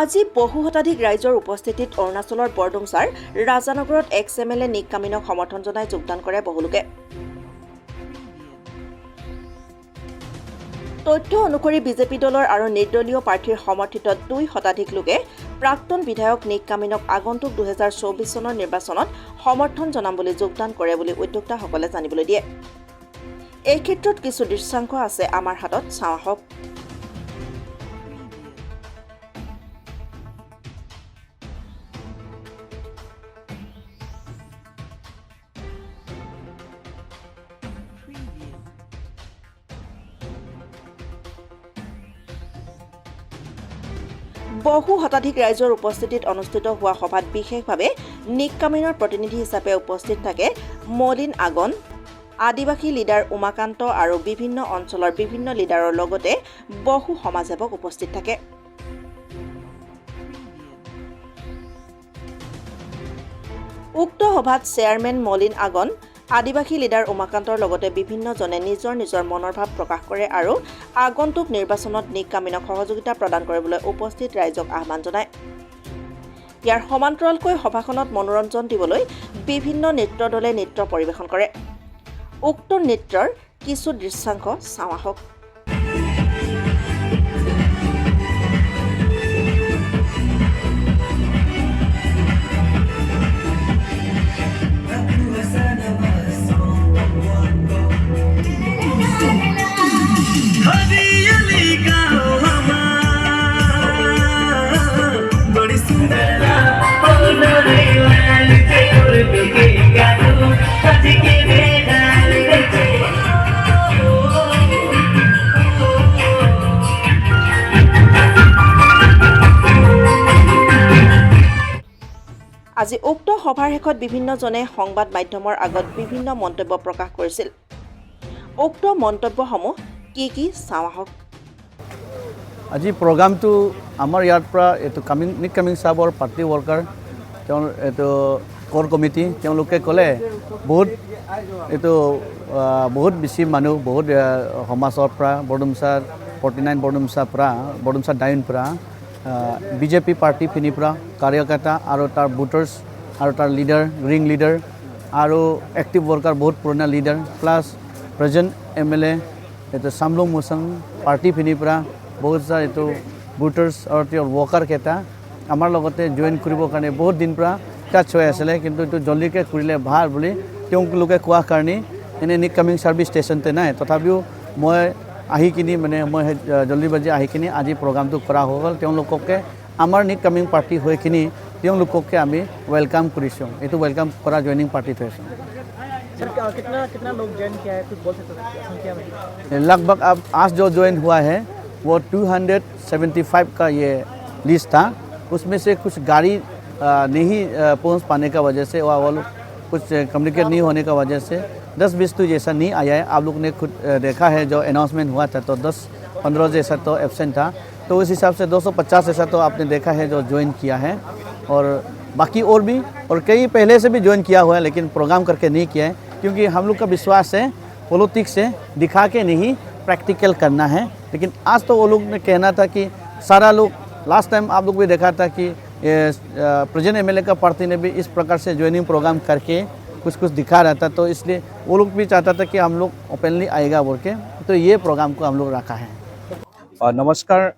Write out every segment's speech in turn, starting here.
আজি বহু শতাধিক ৰাইজৰ উপস্থিতিত অৰুণাচলৰ বৰডুমছাৰ ৰাজানগৰত এক্স এমএলএ নিক কামিনক সমৰ্থন জনাই যোগদান কৰে বহুলোকে। তথ্য অনুসৰি বিজেপি দলৰ আৰু নিৰ্দলীয় প্ৰাৰ্থীৰ সমৰ্থিত 2 শতাধিক লোকে প্ৰাক্তন বিধায়ক নিক কামিনক আগন্তুক 2024 চনৰ নিৰ্বাচনত সমৰ্থন জনাম বুলি যোগদান কৰে বুলি উদ্যোক্তাসকলে জানিবলৈ দিয়ে। এই ক্ষেত্ৰত কিছু দৃশ্যাংশ আছে আমাৰ হাতত, চাওঁ আহক। বহু শতাধিক ৰাইজৰ উপস্থিতিত অনুষ্ঠিত হোৱা সভাত বিশেষভাৱে নিক কামিনৰ প্ৰতিনিধি হিচাপে উপস্থিত থাকে মলিন আগন, আদিবাসী লিডাৰ উমাকান্ত আৰু বিভিন্ন অঞ্চলৰ বিভিন্ন লিডাৰৰ লগতে বহু সমাজসেৱক উপস্থিত থাকে। উক্ত সভাত চেয়াৰমেন মলিন আগন, আদিবাসী লিডাৰ উমাকান্তৰ লগতে বিভিন্নজনে নিজৰ নিজৰ মনৰ ভাৱ প্ৰকাশ কৰে আৰু আগন্তুক নিৰ্বাচনত নিক কামিনক সহযোগিতা প্ৰদান কৰিবলৈ উপস্থিত ৰাইজক আহ্বান জনায়। ইয়াৰ সমান্তৰালকৈ সভাখনত মনোৰঞ্জন দিবলৈ বিভিন্ন নৃত্য দলে নৃত্য পৰিৱেশন কৰে। উক্ত নৃত্যৰ কিছু দৃশ্যাংশ চাওঁ আহক। আজি উক্ত সভাৰ শেষত বিভিন্নজনে সংবাদ মাধ্যমৰ আগত বিভিন্ন মন্তব্য প্ৰকাশ কৰিছিল। উক্ত মন্তব্যসমূহ কি চাওঁ আহক। আজি প্ৰগ্ৰামটো আমাৰ ইয়াৰ পৰা নিক কামিন সাহেবৰ পাৰ্টি ৱৰ্কাৰ কোৰ কমিটি তেওঁলোকে ক'লে বহুত বেছি মানুহ বহুত সমাজৰ পৰা বৰডুমছাৰ 49 বৰডুমছাৰ ডাইন পৰা বিজেপি পাৰ্টি খিনিৰ পৰা কাৰ্যকৰ্তা আৰু তাৰ ভোটাৰ্ছ আৰু তাৰ লিডাৰ ৰিং লিডাৰ আৰু এক্টিভ ৱৰ্কাৰ বহুত পুৰণা leader plus present MLA Chamlung Mochang party খিনিৰ পৰা বহুত ভোটাৰ্ছ আৰু তেওঁৰ ৱৰ্কাৰ কেইটা আমাৰ লগতে জইন কৰিবৰ কাৰণে বহুত দিন পৰা টাচ হৈ আছিলে, কিন্তু এইটো জলদিকৈ কৰিলে ভাল বুলি তেওঁলোকে কোৱা কাৰণে এনেই নিক কামিং ছাৰ্ভিচ ষ্টেচনতে নাই, তথাপিও মই আহি কিনি মই জলদিবাজি আহি কিনি আজি প্ৰগ্ৰামটো কৰা হৈ গ'ল। তেওঁলোককে আমাৰ নিক কামিং পাৰ্টি হৈ কিনি তেওঁলোককে আমি वेलकम কৰিছোঁ। এইটো वेलकम কৰা জইনিং পাৰ্টিত হৈছোঁ। कितना लोग ज्वाइन किया है, कुछ बोल सकते हैं संख्या में? लगभग अब आज जो ज्वाइन हुआ है वो 275 का ये लिस्ट था। उसमें से कुछ गाड़ी नहीं पहुंच पाने का वजह से वो लोग कुछ कम्युनिकेट नहीं होने का वजह से 10-20 तो जैसा नहीं आया है। आप लोग ने खुद देखा है जो अनाउंसमेंट हुआ था तो 10-15 जैसा तो एब्सेंट था, तो उस हिसाब से 250 ऐसा तो आपने देखा है जो ज्वाइन किया है। और बाकी और कई पहले से भी ज्वाइन किया हुआ है लेकिन प्रोग्राम करके नहीं किया है, क्योंकि हम लोग का विश्वास है पॉलिटिक्स से दिखा के नहीं प्रैक्टिकल करना है। लेकिन आज तो वो लोग ने कहना था कि सारा लोग लास्ट टाइम आप लोग भी देखा था कि प्रेजेंट एमएलए का पार्टी ने भी इस प्रकार से ज्वाइनिंग प्रोग्राम करके कुछ दिखा रहा था, तो इसलिए वो लोग भी चाहता था कि हम लोग ओपनली आएगा बोल के, तो ये प्रोग्राम को हम लोग रखा है। नमस्कार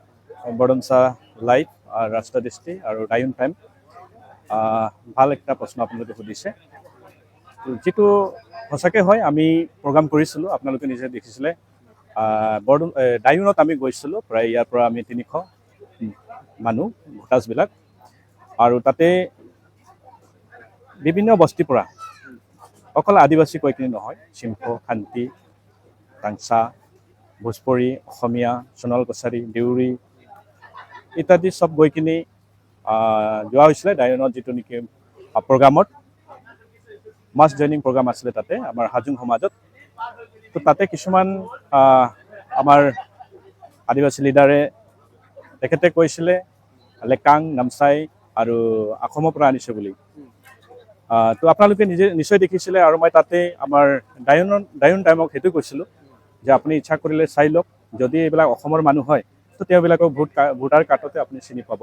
बरडुमसा लाइव राष्ट्र दृष्टि और डायन टाइम ভাল একটা প্ৰশ্ন আপোনালোকে সুধিছে। যিটো সঁচাকৈ হয় আমি প্ৰগ্ৰাম কৰিছিলোঁ, আপোনালোকে নিজে দেখিছিলে ডায়ুনত আমি গৈছিলোঁ, প্ৰায় ইয়াৰ পৰা আমি 300 মানুহ ভোটাৰ্ছবিলাক, আৰু তাতে বিভিন্ন বস্তিৰ পৰা অকল আদিবাসী কৈ কিনি নহয়, চিম্ফু, শান্তি, টাংচা, ভোজপুৰী, অসমীয়া, সোণাল কছাৰী, দেউৰী ইত্যাদি চব গৈ কিনি যোৱা হৈছিলে ডায়নত। যিটো নেকি প্ৰগ্ৰামত মাছ জইনিং প্ৰগ্ৰাম আছিলে তাতে আমাৰ হাজোং সমাজত, তো তাতে কিছুমান আমাৰ আদিবাসী লিডাৰে তেখেতে কৈছিলে লেকাং, নামচাই আৰু অসমৰ পৰা আনিছে বুলি। তো আপোনালোকে নিশ্চয় দেখিছিলে, আৰু মই তাতে আমাৰ ডায়ন টাইমক সেইটো কৈছিলোঁ যে আপুনি ইচ্ছা কৰিলে চাই লওক, যদি এইবিলাক অসমৰ মানুহ হয় তো তেওঁবিলাকক ভোটাৰ কাৰ্ডতে আপুনি চিনি পাব।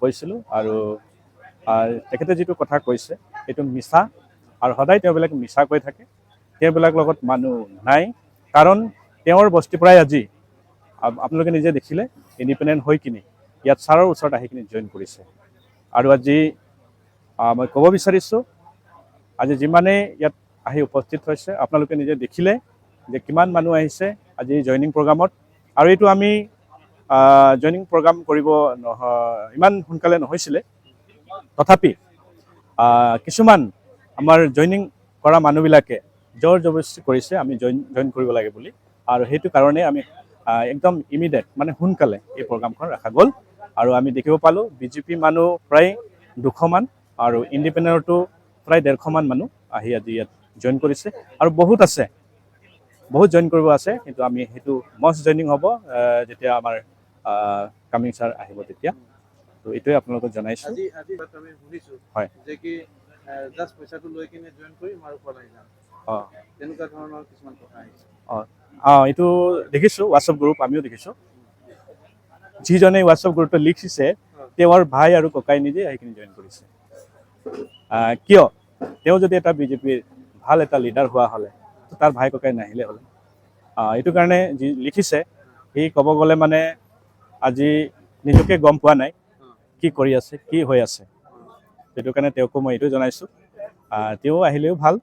কৈছিলোঁ আৰু তেখেতে যিটো কথা কৈছে এইটো মিছা আৰু সদায় তেওঁবিলাক মিছা কৈ থাকে তেওঁবিলাক লগত মানুহ নাই কাৰণ তেওঁৰ বস্তিৰ পৰাই আজি আপোনালোকে নিজে দেখিলে ইণ্ডিপেণ্ডেণ্ট হৈ কিনি ইয়াত ছাৰৰ ওচৰত আহি কিনি জইন কৰিছে আৰু আজি মই ক'ব বিচাৰিছোঁ আজি যিমানেই ইয়াত আহি উপস্থিত হৈছে আপোনালোকে নিজে দেখিলে যে কিমান মানুহ আহিছে আজি জইনিং প্ৰগ্ৰামত আৰু এইটো আমি জইনিং প্ৰগ্ৰাম কৰিব ইমান সোনকালে নহৈছিলে তথাপি কিছুমান আমাৰ জইনিং কৰা মানুহবিলাকে জোৰ জবৰদস্তি কৰিছে আমি জইন কৰিব লাগে বুলি আৰু সেইটো কাৰণে আমি একদম ইমিডিয়েট মানে সোনকালে এই প্ৰগ্ৰামখন ৰখা গ'ল আৰু আমি দেখিব পালোঁ বিজেপি মানুহ প্ৰায় 200 মান আৰু ইণ্ডিপেণ্ডেণ্টতো প্ৰায় 150 মান মানুহ আহি আজি ইয়াত জইন কৰিছে আৰু বহুত আছে বহুত জইন কৰিব আছে কিন্তু আমি সেইটো মষ্ট জইনিং হ'ব যেতিয়া আমাৰ কামিং ছাৰ আহিব তেতিয়া তো এইটোৱে আপোনালোকক জনাইছোঁ আজি আজি আমি শুনিছোঁ হয় যে কি জাষ্ট পইচাটো লৈ কিনে জইন কৰিম আৰু পলাই যাম অঁ তেনেকুৱা ধৰণৰ কিছুমান কথা আহিছে এইটো দেখিছোঁ হোৱাটছএপ গ্ৰুপ আমিও দেখিছোঁ যিজনে হোৱাটছএপ গ্ৰুপটো লিখিছে তেওঁৰ ভাই আৰু ককাই নিজে সেইখিনি জইন কৰিছে কিয় তেওঁ যদি এটা বিজেপিৰ ভাল এটা লিডাৰ হোৱা হ'লে তাৰ ভাই ককাই নাহিলে হ'লে এইটো কাৰণে যি লিখিছে সি ক'ব গ'লে মানে আজি নিজকে গম পোৱা নাই কি কৰি আছে কি হৈ আছে সেইটো কাৰণে তেওঁকো মই এইটো জনাইছোঁ তেওঁ আহিলেও ভাল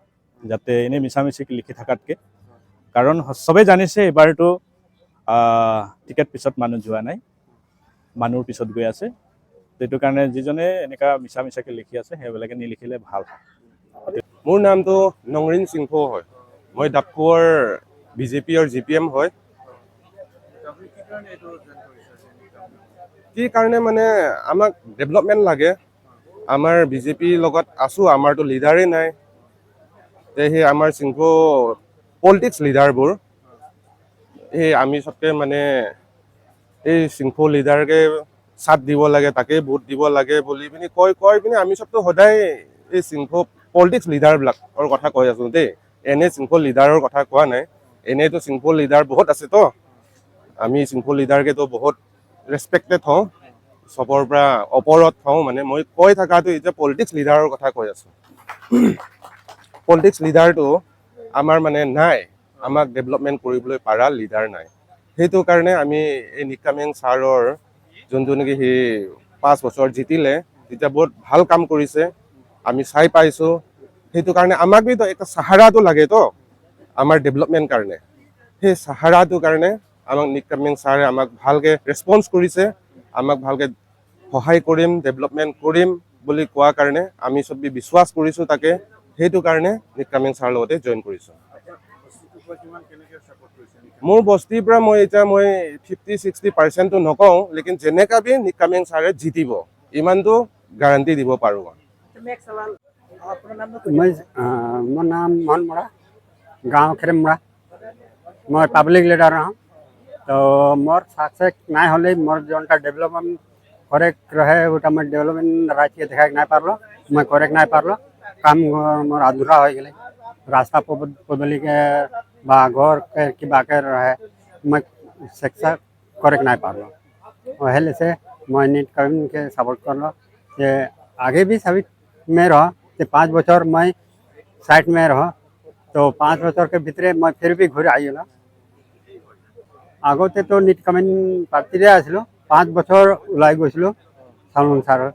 যাতে এনেই মিছামিছিকৈ লিখি থকাতকৈ কাৰণ চবেই জানিছে এইবাৰতো টিকেট পিছত মানুহ যোৱা নাই মানুহৰ পিছত গৈ আছে সেইটো কাৰণে যিজনে এনেকুৱা মিছামিছাকৈ লিখি আছে সেইবিলাকে নিলিখিলে ভাল মোৰ নামটো নংৰিন সিংফো হয় মই ডাবকুৱাৰ বিজেপি আৰু জিপিএম হয় কি কাৰণে মানে আমাক ডেভেলপমেণ্ট লাগে আমাৰ বিজেপিৰ লগত আছোঁ আমাৰতো লিডাৰেই নাই সেই আমাৰ সিংফো পলিটিক্স লিডাৰবোৰ এই আমি চবকে মানে এই সিংফো লিডাৰকে চাথ দিব লাগে তাকে ভোট দিব লাগে বুলি পিনি কৈ পিনি আমি চবতো সদায় এই সিংফো পলিটিক্স লিডাৰবিলাকৰ কথা কৈ আছোঁ দেই এনে সিংফো লিডাৰৰ কথা কোৱা নাই এনেইতো সিংফো লিডাৰ বহুত আছে তো আমি সিংফো লিডাৰকেতো বহুত ৰেচপেক্টেড হওঁ চবৰ পৰা ওপৰত হওঁ মানে মই কৈ থকাটো এতিয়া পলিটিক্স লিডাৰৰ কথা কৈ আছোঁ পলিটিক্স লিডাৰটো আমাৰ মানে নাই আমাক ডেভেলপমেণ্ট কৰিবলৈ পৰা লিডাৰ নাই সেইটো কাৰণে আমি এই নিকামেং ছাৰৰ যোনটো নেকি সি 5 বছৰ জিতিলে তেতিয়া বহুত ভাল কাম কৰিছে আমি চাই পাইছোঁ সেইটো কাৰণে আমাক বি এটা সাহাৰাটো লাগে তো আমাৰ ডেভেলপমেণ্ট কাৰণে সেই সাহাৰাটোৰ কাৰণে আমাক নিকামেং ছাৰে আমাক ভালকৈ ৰেছপন্স কৰিছে আমাক ভালকৈ সহায় কৰিম ডেভেলপমেণ্ট কৰিম বুলি কোৱাৰ কাৰণে আমি চবেই বিশ্বাস কৰিছোঁ তাকে সেইটো কাৰণে নিকামেং ছাৰৰ লগতে জইন কৰিছোঁ মোৰ বস্তিৰ পৰা মই 50-60% নকওঁ লেকিন যেনেকা বি নিকামেং ছাৰে জিতিব ইমানটো গাৰাণ্টি দিব পাৰোঁ মোৰ নাম মোহন মৰা গাঁও খেৰেমৰা মই পাব্লিক লিডাৰ হওঁ তো मोर सक्सेस नहीं होले मोर जोनटा डेवलपमेंट करेक्ट रहे ओटा मैं डेवलपमेंट राज्य देखा नहीं पारलो मैं करेक्ट नहीं पारलो काम मोर अधूरा हो गए रास्ता पदली के बा घर के कि बाके रहे मैं शिक्षा करेक्ट नहीं पारलो हेले से मैं नीट कम के सपोर्ट करलो जे आगे भी सभी में रह 5 बছर मैं साइड में रह तो 5 बছर के भीतर मैं फिर भी घूर आई ना আগতে তো নীট কমেণ্ট পাৰ্টিৰে আছিলোঁ 5 বছৰ ওলাই গৈছিলোঁ চালমান ছাৰৰ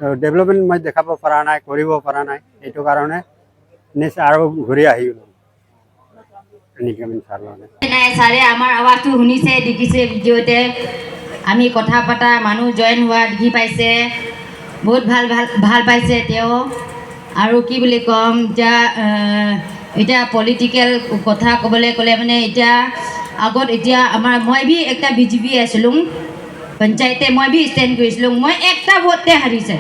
তো ডেভেলপমেণ্ট মই দেখাব পৰা নাই কৰিব পৰা নাই এইটো কাৰণে নিশ্চয় আৰু ঘূৰি আহি গ'লোঁ নীট কমেণ্ট ছাৰৰ নাই ছাৰে আমাৰ আৱাজটো শুনিছে দেখিছে ভিডিঅ'তে আমি কথা পতা মানুহ জইন হোৱা দেখি পাইছে বহুত ভাল পাইছে তেওঁ আৰু কি বুলি ক'ম এতিয়া পলিটিকেল কথা ক'বলৈ ক'লে মানে এতিয়া আগত এতিয়া আমাৰ মই বি একটা বিজেপি আছিলোঁ পঞ্চায়তে মই বি ষ্টেণ্ড কৰিছিলোঁ মই একটা ভোটতে হাৰিছে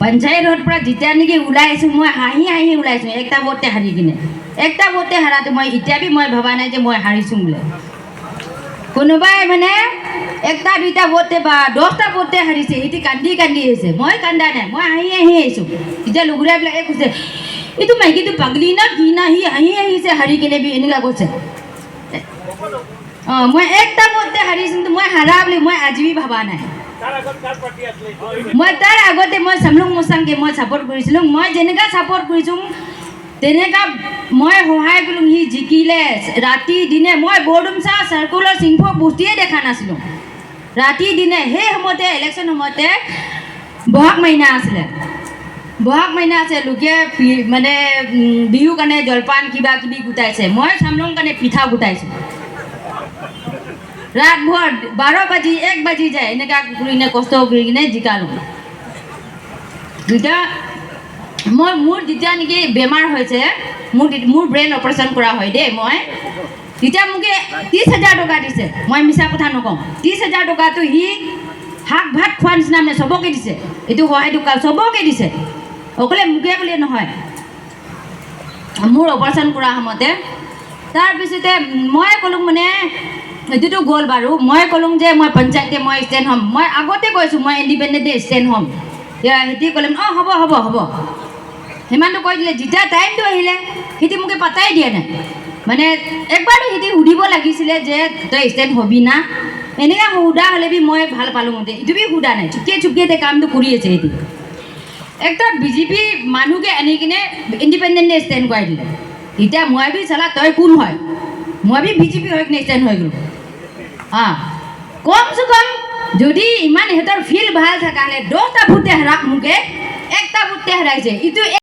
পঞ্চায়তৰ পৰা যেতিয়া নেকি ওলাই আছোঁ মই হাঁহি ওলাইছোঁ একটা ভোটতে হাৰি কিনে একটা ভোটতে হাৰাটো মই এতিয়া বি মই ভবা নাই যে মই হাৰিছোঁ বোলে কোনোবাই মানে একটা দুইটা ভোটতে বা 10টা ভোটতে হাৰিছে সেইটো কান্দি আহিছে মই কান্দা নাই মই হাঁহি আহিছোঁ এতিয়া লুগুৰাবিলাকে কৈছে এইটো মাইকীটো পাগলি না কি না সি হাঁহি আহিছে হাৰি কিনে বি এনেকুৱা কৈছে মই একটা ভোটতে হাৰিছোঁ কিন্তু মই হাৰা বুলি মই আজি ভাবা নাই মই তাৰ আগতে মই চামলুং মোচাংকে মই ছাপোৰ্ট কৰিছিলোঁ মই যেনেকা ছাপোৰ্ট কৰিছোঁ তেনেকা মই সহায় কৰিলোঁ সি জিকিলে ৰাতি দিনে মই বৰডুমচা চাৰ্কুলৰ চিংফো বস্তুৱে দেখা নাছিলোঁ ৰাতি দিনে সেই সময়তে ইলেকশ্যন সময়তে বহাগ মহিনা আছিলে বহাগ মহিনা আছে লোকে মানে বিহু কাৰণে জলপান কিবা কিবি গোটাইছে মই চামলুং কাৰণে পিঠা গোটাইছোঁ ৰাত ভৰ 12 বাজি 1 বাজি যায় এনেকা কৰি কিনে কষ্ট কৰি কিনে জিকালোঁ যেতিয়া মোৰ যেতিয়া নেকি বেমাৰ হৈছে মোৰ ব্ৰেইন অপাৰেশ্যন কৰা হয় দেই মই তেতিয়া মোকে 30,000 টকা দিছে মই মিছা কথা নকওঁ 30,000 টকাটো সি শাক ভাত খোৱা নিচিনা মানে চবকে দিছে এইটো সহায়টো চবকে দিছে অকলে মোকে বুলি নহয় মোৰ অপাৰেশ্যন কৰা সময়তে তাৰপিছতে মই ক'লোঁ মানে এইটোতো গ'ল বাৰু মই ক'লোঁ যে মই পঞ্চায়তে মই ষ্টেণ্ড হ'ম মই আগতে কৈছোঁ মই ইণ্ডিপেণ্ডেণ্টে ষ্টেণ্ড হ'ম সিহঁতি ক'লে অঁ হ'ব হ'ব হ'ব সিমানটো কৈ দিলে যেতিয়া টাইমটো আহিলে সিহঁতি মোকে পাতাই দিয়া নাই মানে একবাৰতো সিহঁতি সুধিব লাগিছিলে যে তই ষ্টেণ্ড হ'বি না এনেকৈ সুধা হ'লে বি মই ভাল পালোঁ মতে এইটো বি সুধা নাই চুকিয়ে কামটো কৰি আছে সিহঁতি একটা বিজেপি মানুহকে আনি কিনে ইণ্ডিপেণ্ডেণ্টে ষ্টেণ্ড কৰাই দিলে এতিয়া মই বি চালা তই কোন হয় মই বি বিজেপি হৈ কিনে ষ্টেণ্ড হৈ গ'লোঁ কমচে কম যদি ইমান সিহঁতৰ ফিল্ড ভাল থকা হ'লে 10টা ভোটে হাৰাক মোকে 1টা ভোটে হাৰাইছে ইটো